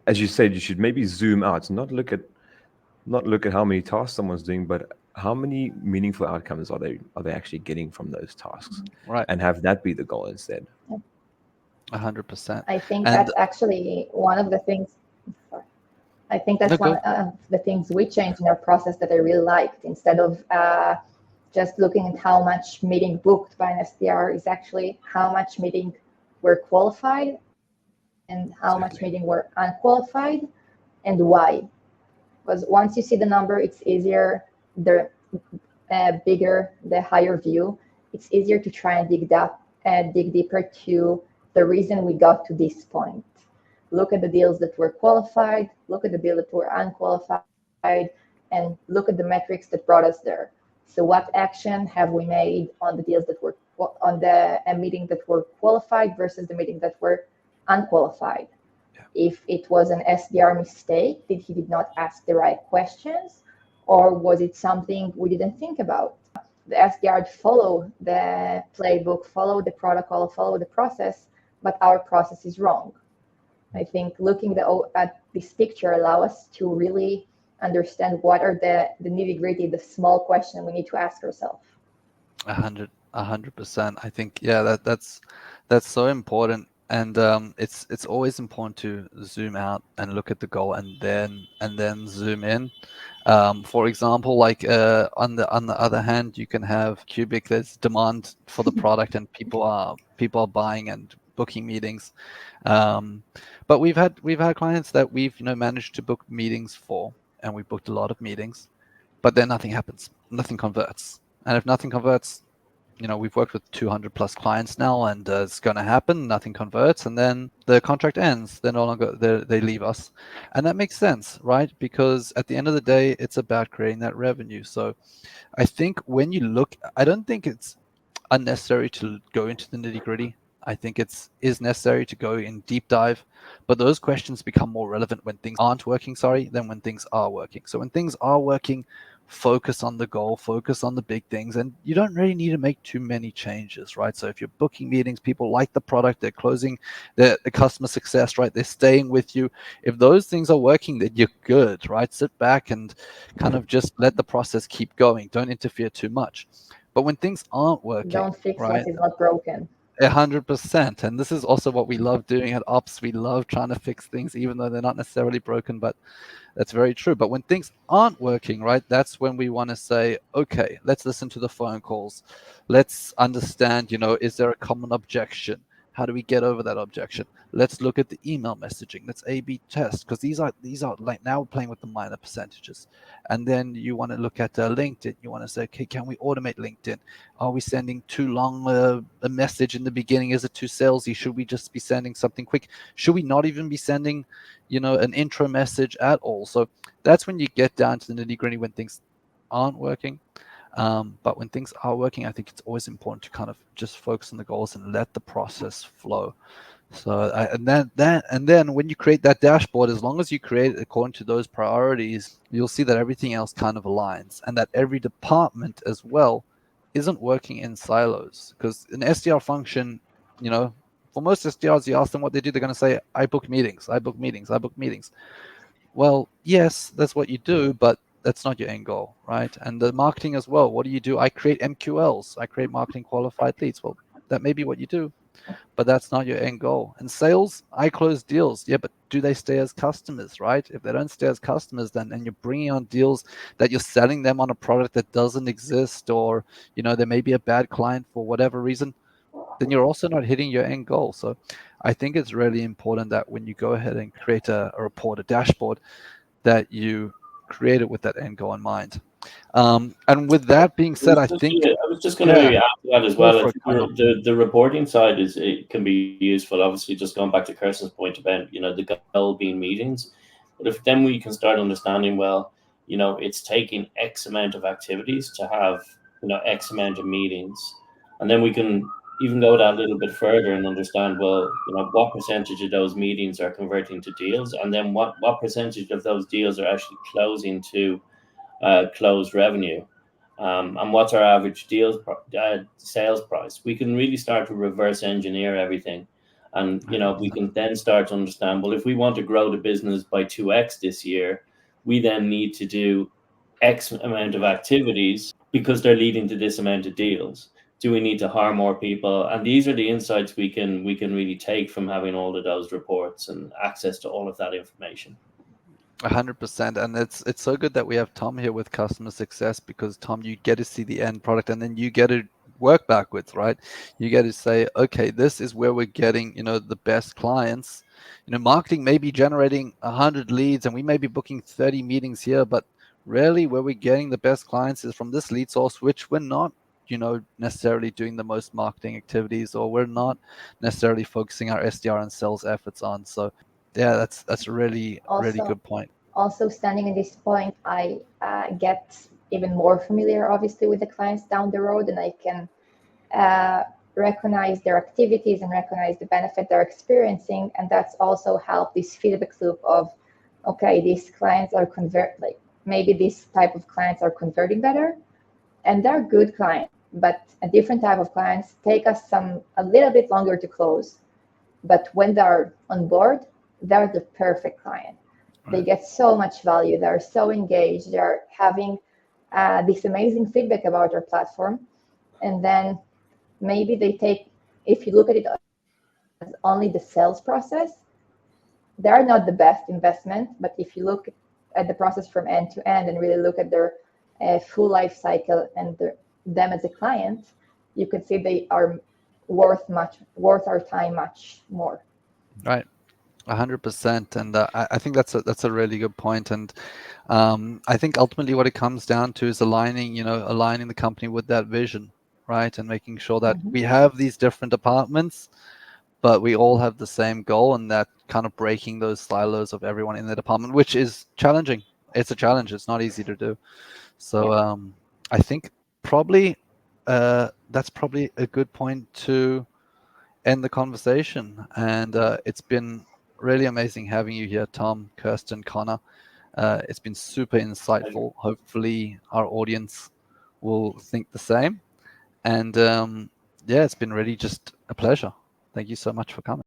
as you said, you should maybe zoom out, not look at how many tasks someone's doing, but how many meaningful outcomes are they actually getting from those tasks, right? And have that be the goal instead. 100%. I think that's actually one of the things. I think that's one of the things we changed in our process that I really liked. Instead of just looking at how much meeting booked by an SDR, is actually how much meeting were qualified and how much meeting were unqualified and why. Because once you see the number, it's easier, the bigger, the higher view, it's easier to try and dig deeper to the reason we got to this point. Look at the deals that were qualified, look at the deals that were unqualified, and look at the metrics that brought us there. So what action have we made on the deals that were on the meeting that were qualified versus the meeting that were unqualified? Yeah. If it was an SDR mistake, he did not ask the right questions, or was it something we didn't think about? The SDR follow the playbook, follow the protocol, follow the process, but our process is wrong. I think looking at this picture allow us to really understand what are the nitty-gritty, the small question we need to ask ourselves. 100%. I think, yeah, that's so important. And it's always important to zoom out and look at the goal and then zoom in. For example, like on the other hand, you can have qbiq. There's demand for the product, and people are buying and booking meetings. But we've had clients that we've managed to book meetings for, and we booked a lot of meetings, but then nothing happens, nothing converts. And if nothing converts, we've worked with 200 plus clients now, and it's going to happen, nothing converts, and then the contract ends. They're no longer, they leave us. And that makes sense, right? Because at the end of the day, it's about creating that revenue. So I think when you look, I don't think it's unnecessary to go into the nitty gritty. I think is necessary to go in deep dive, but those questions become more relevant when things aren't working, than when things are working. So when things are working, focus on the goal, focus on the big things, and you don't really need to make too many changes, right? So if you're booking meetings, people like the product, they're closing the customer success, right? They're staying with you. If those things are working, then you're good, right? Sit back and kind of just let the process keep going. Don't interfere too much. But when things aren't working, don't fix right? what is not broken. 100%. And this is also what we love doing at Ops. We love trying to fix things, even though they're not necessarily broken, but that's very true. But when things aren't working, right, that's when we want to say, okay, let's listen to the phone calls. Let's understand, is there a common objection? How do we get over that objection? Let's look at the email messaging. Let's A/B test, because these are like, now we're playing with the minor percentages. And then you want to look at LinkedIn. You want to say, okay, can we automate LinkedIn? Are we sending too long a message in the beginning? Is it too salesy? Should we just be sending something quick? Should we not even be sending, an intro message at all? So that's when you get down to the nitty gritty, when things aren't working. But when things are working, I think it's always important to kind of just focus on the goals and let the process flow. So and then when you create that dashboard, as long as you create it according to those priorities, you'll see that everything else kind of aligns, and that every department as well isn't working in silos. Because an SDR function, for most SDRs, you ask them what they do, they're going to say, I book meetings, I book meetings, I book meetings. Well, yes, that's what you do, but that's not your end goal, right? And the marketing as well. What do? I create MQLs. I create marketing qualified leads. Well, that may be what you do, but that's not your end goal. And sales, I close deals. Yeah, but do they stay as customers, right? If they don't stay as customers, then, and you're bringing on deals that you're selling them on a product that doesn't exist, or, there may be a bad client for whatever reason, then you're also not hitting your end goal. So I think it's really important that when you go ahead and create a report, a dashboard, that you create it with that end goal in mind. And with that being said, I was just going to maybe add to that as well. The reporting side it can be useful. Obviously, just going back to Kirsten's point about the goal being meetings. But if then we can start understanding, well, it's taking X amount of activities to have X amount of meetings, and then we can even go that a little bit further and understand, well, what percentage of those meetings are converting to deals, and then what percentage of those deals are actually closing to closed revenue, and what's our average sales price. We can really start to reverse engineer everything, and we can then start to understand, well, if we want to grow the business by 2x this year, we then need to do X amount of activities because they're leading to this amount of deals. Do we need to hire more people? And these are the insights we can really take from having all of those reports and access to all of that information. 100%. And it's so good that we have Tom here with customer success, because Tom, you get to see the end product, and then you get to work backwards, right? You get to say, okay, this is where we're getting, the best clients. Marketing may be generating 100 leads and we may be booking 30 meetings here, but really where we're getting the best clients is from this lead source, which we're not, necessarily doing the most marketing activities, or we're not necessarily focusing our SDR and sales efforts on. So yeah, that's a really good point. Also, standing at this point, I get even more familiar, obviously, with the clients down the road, and I can recognize their activities and recognize the benefit they're experiencing. And that's also helped this feedback loop of, okay, these clients are maybe this type of clients are converting better, and they're good clients, but a different type of clients take us a little bit longer to close. But when they're on board, they're the perfect client. Right. They get so much value. They're so engaged. They're having this amazing feedback about our platform. And then maybe if you look at it as only the sales process, they're not the best investment. But if you look at the process from end to end and really look at their full life cycle and them as a client, you can see they are worth our time much more. Right. 100%, and I think that's a really good point. And I think ultimately what it comes down to is aligning the company with that vision, right? And making sure that we have these different departments, but we all have the same goal, and that kind of breaking those silos of everyone in the department, which is challenging. It's a challenge. It's not easy to do. So I think probably that's probably a good point to end the conversation. And it's been really amazing having you here, Tom, Kirsten, Conor. It's been super insightful. Hopefully our audience will think the same. And yeah, it's been really just a pleasure. Thank you so much for coming.